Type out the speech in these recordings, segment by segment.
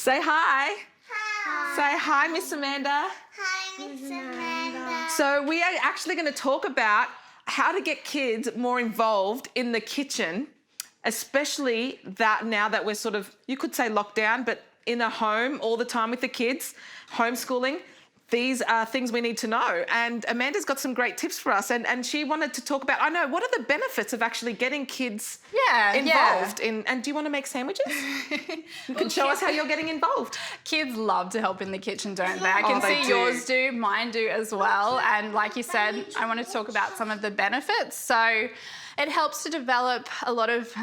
Say hi. Hi. Say hi, Miss Amanda. Hi, Miss Amanda. So we are actually going to talk about how to get kids more involved in the kitchen, especially that now that we're sort of, you could say locked down, but in a home all the time with the kids, homeschooling. These are things we need to know. And Amanda's got some great tips for us. And she wanted to talk about, I know, what are the benefits of actually getting kids involved in, and do you want to make sandwiches? You can show us how you're getting involved. Kids love to help in the kitchen, don't they? I can see yours do, mine do as well. And like you said, I want to talk about some of the benefits. So it helps to develop a lot of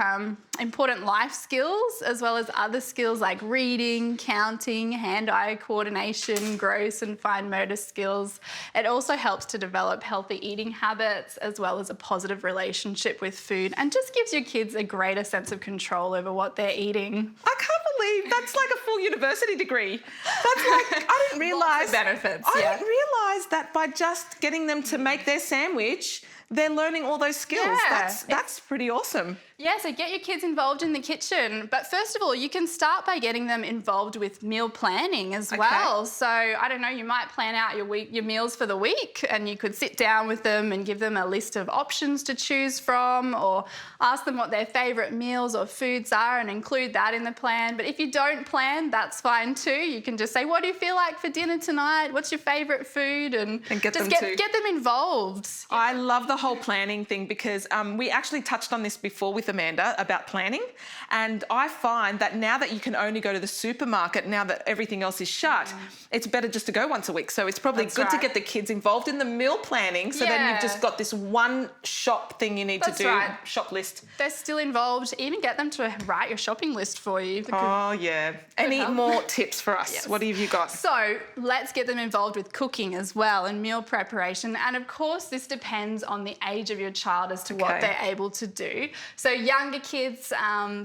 important life skills, as well as other skills like reading, counting, hand-eye coordination, gross and fine motor skills. It also helps to develop healthy eating habits, as well as a positive relationship with food, and just gives your kids a greater sense of control over what they're eating. I can't believe that's like a full university degree. That's like, I didn't realise. Lots of benefits, I didn't realise that by just getting them to make their sandwich, they're learning all those skills. Yeah, that's pretty awesome. Yeah, so get your kids involved in the kitchen. But first of all, you can start by getting them involved with meal planning as well. So, I don't know, you might plan out your meals for the week, and you could sit down with them and give them a list of options to choose from, or ask them what their favourite meals or foods are and include that in the plan. But if you don't plan, that's fine too. You can just say, what do you feel like for dinner tonight? What's your favourite food? And get just them get them involved. I love the whole planning thing because we actually touched on this before with Amanda about planning, and I find that now that you can only go to the supermarket, now that everything else is shut, it's better just to go once a week. So it's probably good to get the kids involved in the meal planning, so then you've just got this one shop thing you need to do, shop list. They're still involved. Even get them to write your shopping list for you. Oh yeah. Any more tips for us? Yes. What have you got? So let's get them involved with cooking as well and meal preparation. And of course, this depends on the age of your child as to what they're able to do. So younger kids,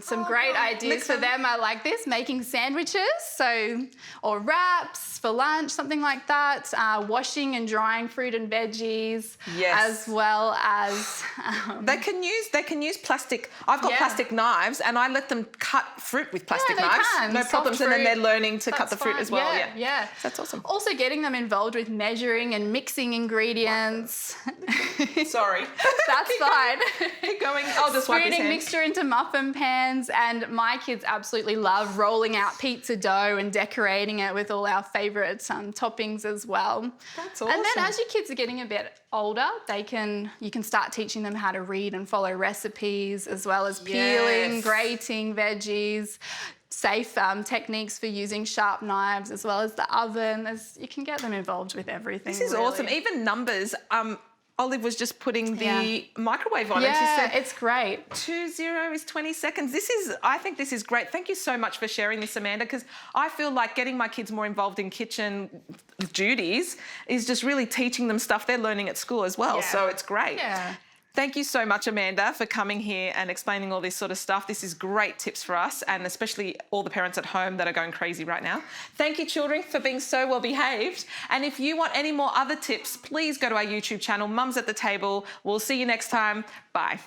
some great ideas for them are like this: making sandwiches, or wraps for lunch, something like that. Washing and drying fruit and veggies, as well as they can use plastic. I've got plastic knives, and I let them cut fruit with plastic knives. No problems, and then they're learning to cut the fruit as well. Yeah, that's awesome. Also, getting them involved with measuring and mixing ingredients. Sorry, that's fine. Keep going. I'll just wipe his Spreading hand. mixture into muffin pans, and my kids absolutely love rolling out pizza dough and decorating it with all our favourite toppings as well. That's awesome. And then as your kids are getting a bit older, you can start teaching them how to read and follow recipes, as well as peeling, grating veggies, safe techniques for using sharp knives, as well as the oven. You can get them involved with everything. This is awesome. Even numbers. Olive was just putting the microwave on, and she said, it's great. 20 is 20 seconds. I think this is great. Thank you so much for sharing this, Amanda, because I feel like getting my kids more involved in kitchen duties is just really teaching them stuff they're learning at school as well. So it's great. Yeah. Thank you so much, Amanda, for coming here and explaining all this sort of stuff. This is great tips for us, and especially all the parents at home that are going crazy right now. Thank you, children, for being so well behaved. And if you want any more other tips, please go to our YouTube channel, Mums at the Table. We'll see you next time. Bye.